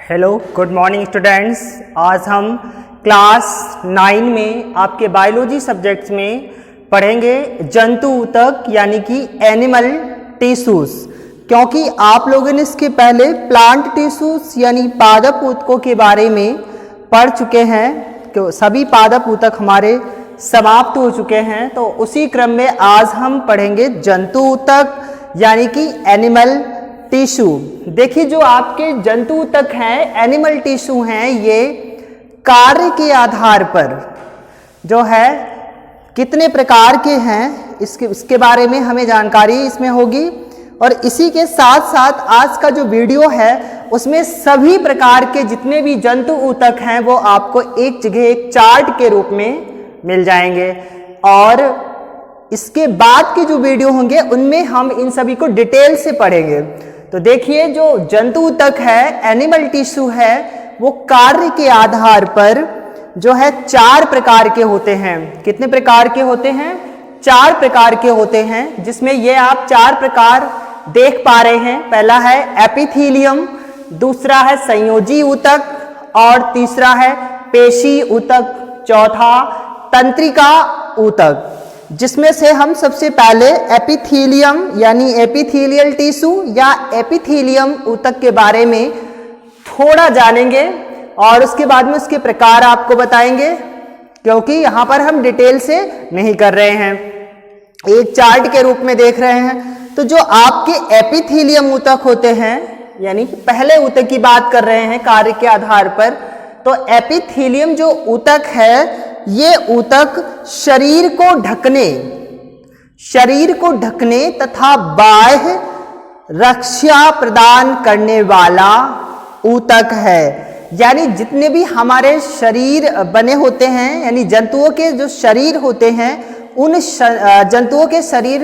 Hello good morning students. आज हम class 9 में आपके बायोलॉजी सब्जेक्ट्स में पढ़ेंगे जंतु ऊतक यानी कि एनिमल टिश्यूज। क्योंकि आप लोगों ने इसके पहले प्लांट टिश्यूज यानी पादप ऊतकों के बारे में पढ़ चुके हैं, तो सभी पादप ऊतक हमारे समाप्त हो चुके हैं। तो उसी क्रम में आज हम पढ़ेंगे जंतु ऊतक यानी कि एनिमल टिश्यू। देखिए, जो आपके जंतु ऊतक हैं, एनिमल टिश्यू हैं, ये कार्य के आधार पर जो है कितने प्रकार के हैं इसके बारे में हमें जानकारी इसमें होगी। और इसी के साथ साथ आज का जो वीडियो है उसमें सभी प्रकार के जितने भी जंतु ऊतक हैं वो आपको एक जगह एक चार्ट के रूप में मिल जाएंगे। और इसके बाद के जो वीडियो होंगे उनमें हम इन सभी को डिटेल से पढ़ेंगे। तो देखिए, जो जंतु ऊतक है, एनिमल टिश्यू है, वो कार्य के आधार पर जो है 4 प्रकार के होते हैं। कितने प्रकार के होते हैं? 4 प्रकार के होते हैं, जिसमें ये आप 4 प्रकार देख पा रहे हैं। पहला है एपिथेलियम, दूसरा है संयोजी ऊतक और तीसरा है पेशी ऊतक, चौथा तंत्रिका ऊतक। जिसमें से हम सबसे पहले एपिथेलियम यानी एपिथेलियल टिश्यू या एपिथेलियम ऊतक के बारे में थोड़ा जानेंगे और उसके बाद में उसके प्रकार आपको बताएंगे, क्योंकि यहाँ पर हम डिटेल से नहीं कर रहे हैं, एक चार्ट के रूप में देख रहे हैं। तो जो आपके एपिथेलियम ऊतक होते हैं, यानी कि पहले ऊतक की बात कर रहे हैं कार्य के आधार पर, तो एपिथेलियम जो ऊतक है ये ऊतक शरीर को ढकने तथा बाह्य रक्षा प्रदान करने वाला ऊतक है। यानी जितने भी हमारे शरीर बने होते हैं, यानी जंतुओं के जो शरीर होते हैं, उन जंतुओं के शरीर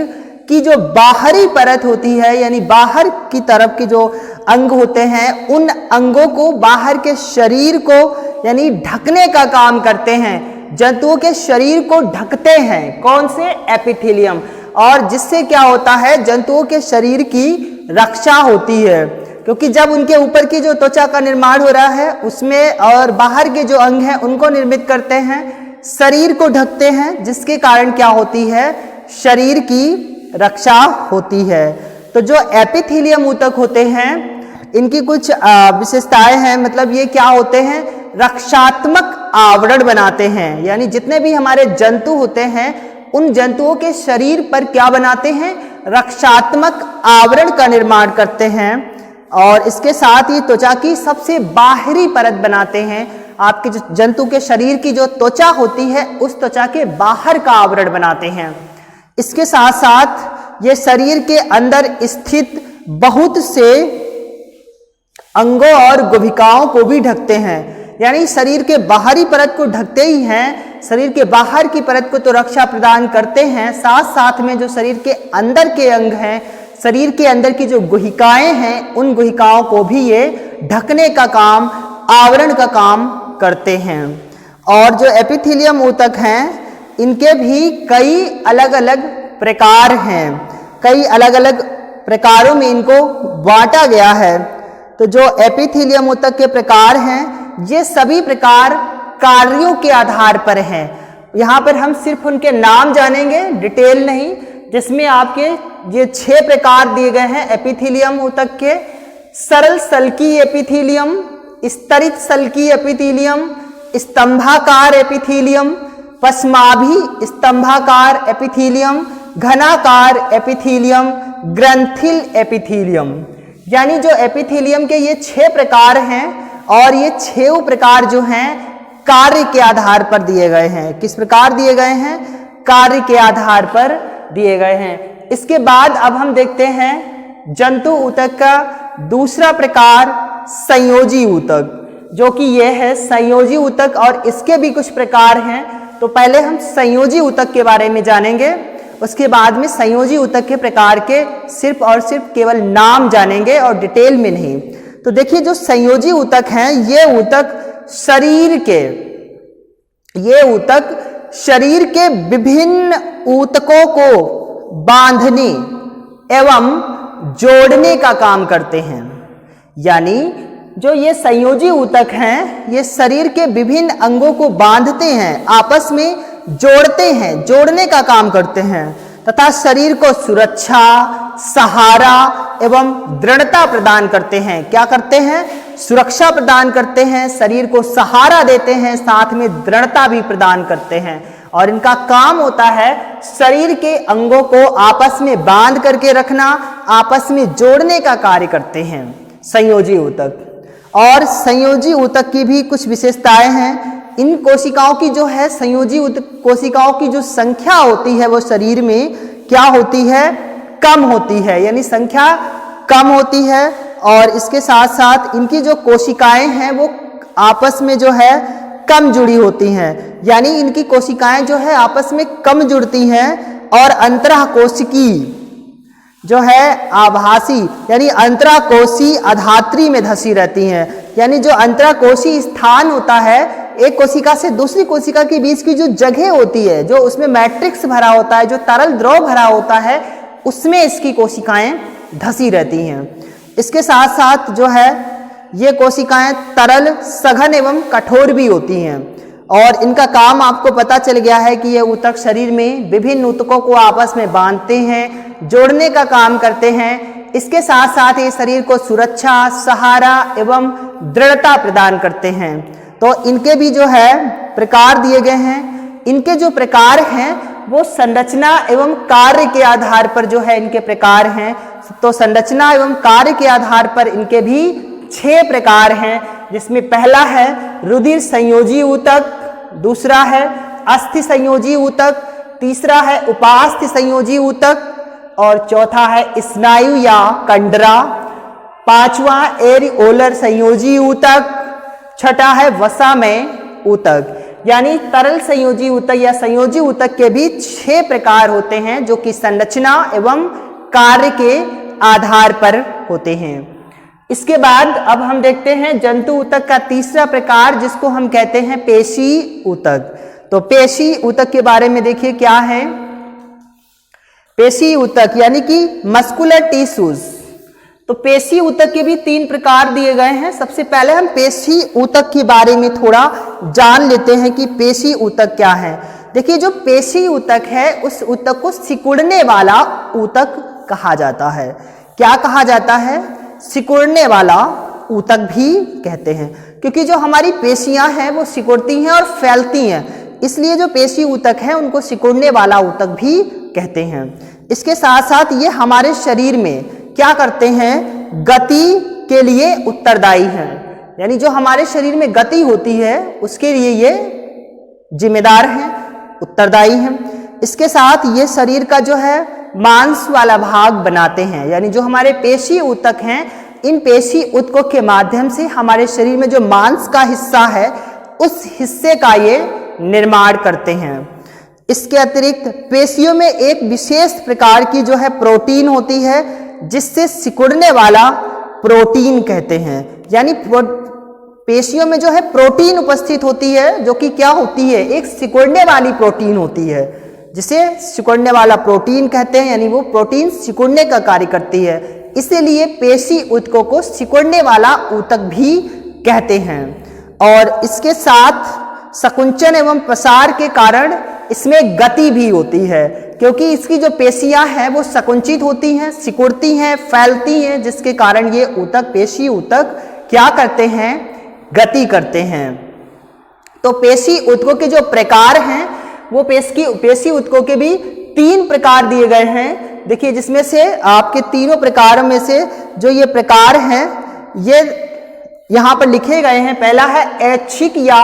की जो बाहरी परत होती है, यानी बाहर की तरफ के जो अंग होते हैं, उन अंगों को, बाहर के शरीर को यानी ढकने का काम करते हैं। जंतुओं के शरीर को ढकते हैं कौन से? एपिथेलियम। और जिससे क्या होता है, जंतुओं के शरीर की रक्षा होती है, क्योंकि जब उनके ऊपर की जो त्वचा का निर्माण हो रहा है उसमें और बाहर के जो अंग हैं उनको निर्मित करते हैं, शरीर को ढकते हैं, जिसके कारण क्या होती है, शरीर की रक्षा होती है। तो जो एपिथेलियम ऊतक होते हैं इनकी कुछ विशेषताएं हैं, मतलब ये क्या होते हैं, रक्षात्मक आवरण बनाते हैं। यानी जितने भी हमारे जंतु होते हैं उन जंतुओं के शरीर पर क्या बनाते हैं, रक्षात्मक आवरण का निर्माण करते हैं। और इसके साथ ही त्वचा की सबसे बाहरी परत बनाते हैं। आपके जंतु के शरीर की जो त्वचा होती है उस त्वचा के बाहर का आवरण बनाते हैं। इसके साथ साथ ये शरीर के अंदर स्थित बहुत से अंगों और गुभिकाओं को भी ढकते हैं। यानी शरीर के बाहरी परत को ढकते ही हैं, शरीर के बाहर की परत को तो रक्षा प्रदान करते हैं, साथ साथ में जो शरीर के अंदर के अंग हैं, शरीर के अंदर की जो गुहिकाएं हैं, उन गुहिकाओं को भी ये ढकने का काम, आवरण का काम करते हैं। और जो एपिथेलियम ऊतक हैं इनके भी कई अलग अलग प्रकार हैं, कई अलग अलग प्रकारों में इनको बांटा गया है। तो जो एपिथेलियम ऊतक के प्रकार हैं ये सभी प्रकार कार्यों के आधार पर हैं। यहाँ पर हम सिर्फ उनके नाम जानेंगे, डिटेल नहीं, जिसमें आपके ये 6 प्रकार दिए गए हैं एपिथेलियम ऊतक के। सरल सल्की एपिथेलियम, स्तरित सल्की एपिथेलियम, स्तंभाकार एपिथेलियम, पश्माभी स्तंभाकार एपिथेलियम, घनाकार एपिथेलियम, ग्रंथिल एपिथेलियम। यानी जो एपिथेलियम के ये 6 प्रकार हैं और ये 6 प्रकार जो हैं कार्य के आधार पर दिए गए हैं। किस प्रकार दिए गए हैं? कार्य के आधार पर दिए गए हैं। इसके बाद अब हम देखते हैं जंतु ऊतक का दूसरा प्रकार संयोजी ऊतक, जो कि यह है संयोजी ऊतक। और इसके भी कुछ प्रकार हैं। तो पहले हम संयोजी ऊतक के बारे में जानेंगे, उसके बाद में संयोजी ऊतक के प्रकार के सिर्फ और सिर्फ केवल नाम जानेंगे और डिटेल में नहीं। तो देखिए, जो संयोजी ऊतक हैं ये ऊतक शरीर के विभिन्न ऊतकों को बांधने एवं जोड़ने का काम करते हैं। यानी जो ये संयोजी ऊतक हैं, ये शरीर के विभिन्न अंगों को बांधते हैं, आपस में जोड़ते हैं, जोड़ने का काम करते हैं तथा शरीर को सुरक्षा, सहारा एवं दृढ़ता प्रदान करते हैं। क्या करते हैं? सुरक्षा प्रदान करते हैं, शरीर को सहारा देते हैं, साथ में दृढ़ता भी प्रदान करते हैं। और इनका काम होता है शरीर के अंगों को आपस में बांध करके रखना, आपस में जोड़ने का कार्य करते हैं संयोजी ऊतक। और संयोजी ऊतक की भी कुछ विशेषताएं हैं। इन कोशिकाओं की जो है संयोजी कोशिकाओं की जो संख्या होती है वो शरीर में क्या होती है? कम होती है, यानी संख्या कम होती है। और इसके साथ साथ इनकी जो कोशिकाएं हैं वो आपस में जो है कम जुड़ी होती हैं, यानी इनकी कोशिकाएं जो है आपस में कम जुड़ती हैं। और अंतरकोशिकी जो है आभासी यानी अंतराकोशी अधात्री में धसी रहती हैं, यानी जो अंतराकोशी स्थान होता है, एक कोशिका से दूसरी कोशिका के बीच की जो जगह होती है, जो उसमें मैट्रिक्स भरा होता है, जो तरल द्रव भरा होता है, उसमें इसकी कोशिकाएं धसी रहती हैं। इसके साथ साथ जो है ये कोशिकाएं तरल, सघन एवं कठोर भी होती हैं। और इनका काम आपको पता चल गया है कि ये ऊतक शरीर में विभिन्न ऊतकों को आपस में बांधते हैं, जोड़ने का काम करते हैं। इसके साथ साथ ये शरीर को सुरक्षा, सहारा एवं दृढ़ता प्रदान करते हैं। तो इनके भी जो है प्रकार दिए गए हैं। इनके जो प्रकार हैं वो संरचना एवं कार्य के आधार पर जो है इनके प्रकार हैं। तो संरचना एवं कार्य के आधार पर इनके भी 6 प्रकार हैं, जिसमें पहला है रुधिर संयोजी ऊतक, दूसरा है अस्थि संयोजी ऊतक, तीसरा है उपास्थि संयोजी ऊतक और चौथा है स्नायु या कंडरा, पांचवा एरिओलर संयोजी ऊतक, छठा है वसामय ऊतक। यानी तरल संयोजी ऊतक या संयोजी ऊतक के भी 6 प्रकार होते हैं, जो कि संरचना एवं कार्य के आधार पर होते हैं। इसके बाद अब हम देखते हैं जंतु ऊतक का तीसरा प्रकार, जिसको हम कहते हैं पेशी ऊतक। तो पेशी ऊतक के बारे में देखिए क्या है। पेशी ऊतक यानी कि मस्कुलर टिश्यूज। तो पेशी ऊतक के भी 3 प्रकार दिए गए हैं। सबसे पहले हम पेशी ऊतक के बारे में थोड़ा जान लेते हैं कि पेशी ऊतक क्या है। देखिए, जो पेशी ऊतक है उस ऊतक को सिकुड़ने वाला ऊतक कहा जाता है। क्या कहा जाता है? सिकुड़ने वाला ऊतक भी कहते हैं, क्योंकि जो हमारी पेशियां हैं वो सिकुड़ती हैं और फैलती हैं, इसलिए जो पेशी ऊतक है उनको सिकुड़ने वाला ऊतक भी कहते हैं। इसके साथ साथ ये हमारे शरीर में क्या करते हैं? गति के लिए उत्तरदायी हैं, यानी जो हमारे शरीर में गति होती है उसके लिए ये जिम्मेदार हैं, उत्तरदायी हैं। इसके साथ ये शरीर का जो है मांस वाला भाग बनाते हैं, यानी जो हमारे पेशी ऊतक हैं, इन पेशी ऊतकों के माध्यम से हमारे शरीर में जो मांस का हिस्सा है उस हिस्से का ये निर्माण करते हैं। इसके अतिरिक्त पेशियों में एक विशेष प्रकार की जो है प्रोटीन होती है, जिससे सिकुड़ने वाला प्रोटीन कहते हैं। यानी पेशियों में जो है प्रोटीन उपस्थित होती है, जो कि क्या होती है? एक सिकुड़ने वाली प्रोटीन होती है, जिसे सिकुड़ने वाला प्रोटीन कहते हैं। यानी वो प्रोटीन सिकुड़ने का कार्य करती है, इसीलिए पेशी ऊतकों को सिकुड़ने वाला ऊतक भी कहते हैं। और इसके साथ संकुचन एवं प्रसार के कारण इसमें गति भी होती है, क्योंकि इसकी जो पेशियां हैं वो संकुचित होती हैं, सिकुड़ती हैं, फैलती हैं, जिसके कारण ये ऊतक, पेशी ऊतक क्या करते हैं? गति करते हैं। तो पेशी ऊतकों के जो प्रकार हैं वो पेशी ऊतकों के भी 3 प्रकार दिए गए हैं। देखिए, जिसमें से आपके तीनों प्रकारों में से जो ये प्रकार हैं ये यहाँ पर लिखे गए हैं। पहला है ऐच्छिक या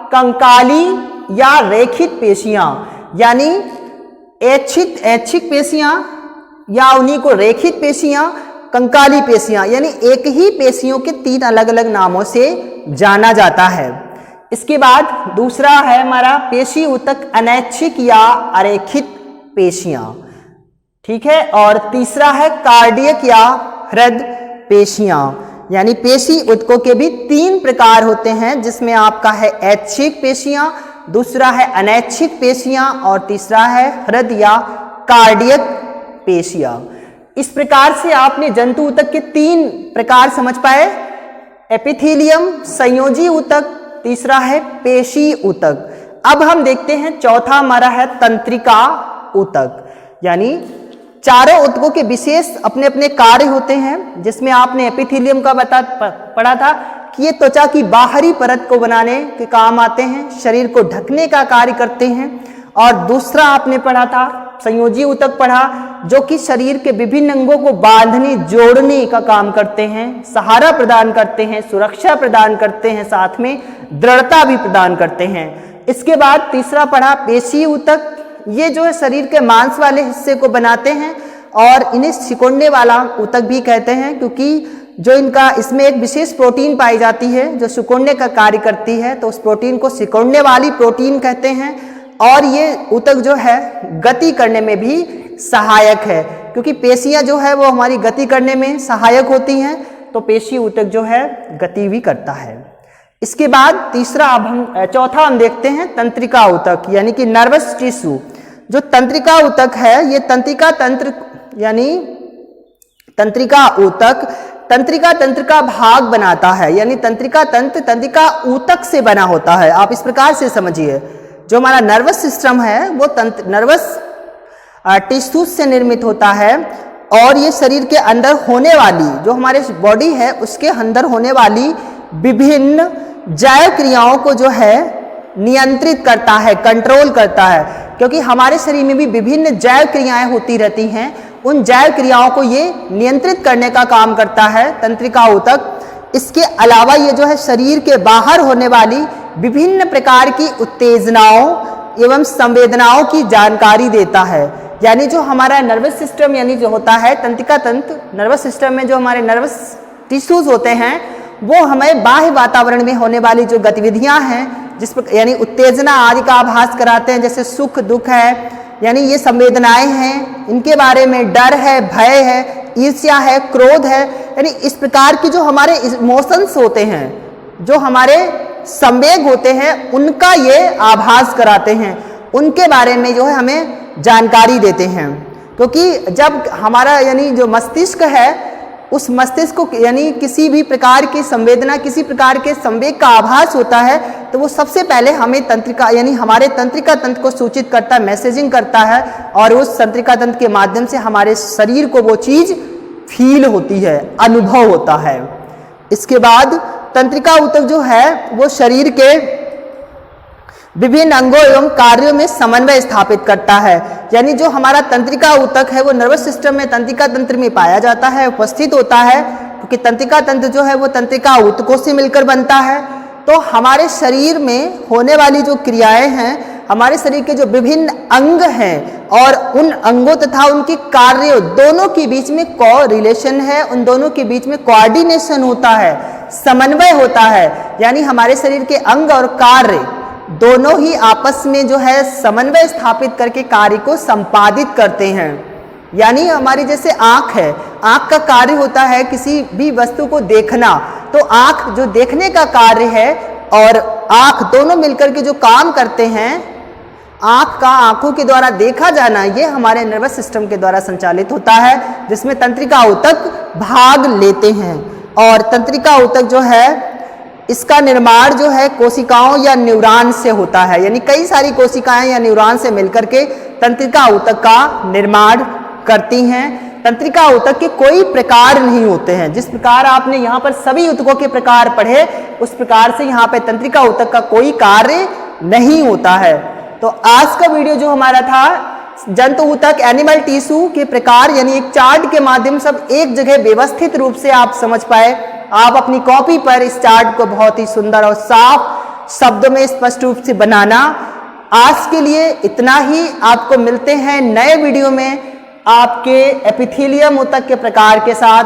कंकाली या रेखित पेशियां, यानी ऐच्छिक पेशियां या उन्हीं को रेखित पेशियां, कंकाली पेशियां, यानी एक ही पेशियों के 3 अलग अलग नामों से जाना जाता है। इसके बाद दूसरा है हमारा पेशी ऊतक अनैच्छिक या अरेखित पेशियां, ठीक है। और तीसरा है कार्डियक या हृदय पेशियां, यानी पेशी ऊतकों के भी 3 प्रकार होते हैं, जिसमें आपका है ऐच्छिक पेशियां, दूसरा है अनैच्छिक पेशियां और तीसरा है हृदय या कार्डियक पेशियां। इस प्रकार से आपने जंतु ऊतक के 3 प्रकार समझ पाए। एपिथेलियम, संयोजी ऊतक, तीसरा है पेशी ऊतक। अब हम देखते हैं चौथा हमारा है तंत्रिका ऊतक। यानी चारों ऊतकों के विशेष अपने अपने कार्य होते हैं, जिसमें आपने एपिथेलियम का पढ़ा था कि ये त्वचा की बाहरी परत को बनाने के काम आते हैं, शरीर को ढकने का कार्य करते हैं। और दूसरा आपने पढ़ा था संयोजी ऊतक पढ़ा, जो कि शरीर के विभिन्न अंगों को बांधने जोड़ने का काम करते हैं, सहारा प्रदान करते हैं, सुरक्षा प्रदान करते हैं, साथ में दृढ़ता भी प्रदान करते हैं। इसके बाद तीसरा पढ़ा पेशी ऊतक। ये जो है शरीर के मांस वाले हिस्से को बनाते हैं और इन्हें सिकुड़ने वाला ऊतक भी कहते हैं, क्योंकि जो इनका इसमें एक विशेष प्रोटीन पाई जाती है जो सिकुड़ने का कार्य करती है, तो उस प्रोटीन को सिकुड़ने वाली प्रोटीन कहते हैं। और ये ऊतक जो है गति करने में भी सहायक है, क्योंकि पेशियां जो है वो हमारी गति करने में सहायक होती हैं, तो पेशी ऊतक जो है गति भी करता है। इसके बाद चौथा हम देखते हैं तंत्रिका ऊतक, यानी कि नर्वस टिश्यू। जो तंत्रिका ऊतक है, ये तंत्रिका तंत्र यानी तंत्रिका ऊतक तंत्रिका तंत्र का भाग बनाता है, यानी तंत्रिका तंत्र तंत्रिका ऊतक से बना होता है। आप इस प्रकार से समझिए, जो हमारा नर्वस सिस्टम है वो नर्वस टिश्यूज से निर्मित होता है, और ये शरीर के अंदर होने वाली, जो हमारे बॉडी है उसके अंदर होने वाली विभिन्न जैव क्रियाओं को जो है नियंत्रित करता है, कंट्रोल करता है। क्योंकि हमारे शरीर में भी विभिन्न जैव क्रियाएं होती रहती हैं, उन जैव क्रियाओं को ये नियंत्रित करने का काम करता है तंत्रिका ऊतक। इसके अलावा ये जो है शरीर के बाहर होने वाली विभिन्न प्रकार की उत्तेजनाओं एवं संवेदनाओं की जानकारी देता है। यानी जो हमारा नर्वस सिस्टम यानी जो होता है तंत्रिका तंत्र, नर्वस सिस्टम में जो हमारे नर्वस टिश्यूज होते हैं वो हमें बाह्य वातावरण में होने वाली जो गतिविधियां हैं, जिस पर यानी उत्तेजना आदि का आभास कराते हैं, जैसे सुख दुख है, यानी ये संवेदनाएं हैं, इनके बारे में डर है, भय है, ईर्ष्या है, क्रोध है, यानी इस प्रकार की जो हमारे इमोशंस होते हैं, जो हमारे संवेग होते हैं, उनका ये आभास कराते हैं, उनके बारे में जो है हमें जानकारी देते हैं। क्योंकि जब हमारा यानी जो मस्तिष्क है, उस मस्तिष्क को यानी किसी भी प्रकार की संवेदना, किसी प्रकार के संवेग का आभास होता है, तो वो सबसे पहले हमें तंत्रिका यानी हमारे तंत्रिका तंत्र को सूचित करता है, मैसेजिंग करता है, और उस तंत्रिका तंत्र के माध्यम से हमारे शरीर को वो चीज फील होती है, अनुभव होता है। इसके बाद तंत्रिका ऊतक जो है वो शरीर के विभिन्न अंगों एवं कार्यों में समन्वय स्थापित करता है। यानी जो हमारा तंत्रिका ऊतक है वो नर्वस सिस्टम में तंत्रिका तंत्र में पाया जाता है, उपस्थित होता है, क्योंकि तंत्रिका तंत्र जो है वो तंत्रिका ऊतकों से मिलकर बनता है। तो हमारे शरीर में होने वाली जो क्रियाएं हैं, हमारे शरीर के जो विभिन्न अंग हैं और उन अंगों तथा उनके कार्यों दोनों के बीच में कोरिलेशन है, उन दोनों के बीच में कोऑर्डिनेशन होता है, समन्वय होता है। यानी हमारे शरीर के अंग और कार्य दोनों ही आपस में जो है समन्वय स्थापित करके कार्य को संपादित करते हैं। यानी हमारी जैसे आंख है, आंख का कार्य होता है किसी भी वस्तु को देखना, तो आंख जो देखने का कार्य है और आंख दोनों मिलकर के जो काम करते हैं, आंख का आंखों के द्वारा देखा जाना, ये हमारे नर्वस सिस्टम के द्वारा संचालित होता है, जिसमें तंत्रिका ऊतक भाग लेते हैं। और तंत्रिका ऊतक जो है इसका निर्माण जो है कोशिकाओं या न्यूरॉन से होता है, यानी कई सारी कोशिकाएं या न्यूरॉन से मिलकर के तंत्रिका ऊतक का निर्माण करती हैं। तंत्रिका ऊतक के कोई प्रकार नहीं होते हैं, जिस प्रकार आपने यहाँ पर सभी ऊतकों के प्रकार पढ़े, उस प्रकार से यहाँ पे तंत्रिका ऊतक का कोई कार्य नहीं होता है। तो आज का वीडियो जो हमारा था जंतु ऊतक एनिमल टिश्यू के प्रकार, यानी एक चार्ट के माध्यम से सब एक जगह व्यवस्थित रूप से आप समझ पाए। आप अपनी कॉपी पर इस चार्ट को बहुत ही सुंदर और साफ शब्दों में स्पष्ट रूप से बनाना। आज के लिए इतना ही। आपको मिलते हैं नए वीडियो में आपके एपिथेलियम ऊतक के प्रकार के साथ।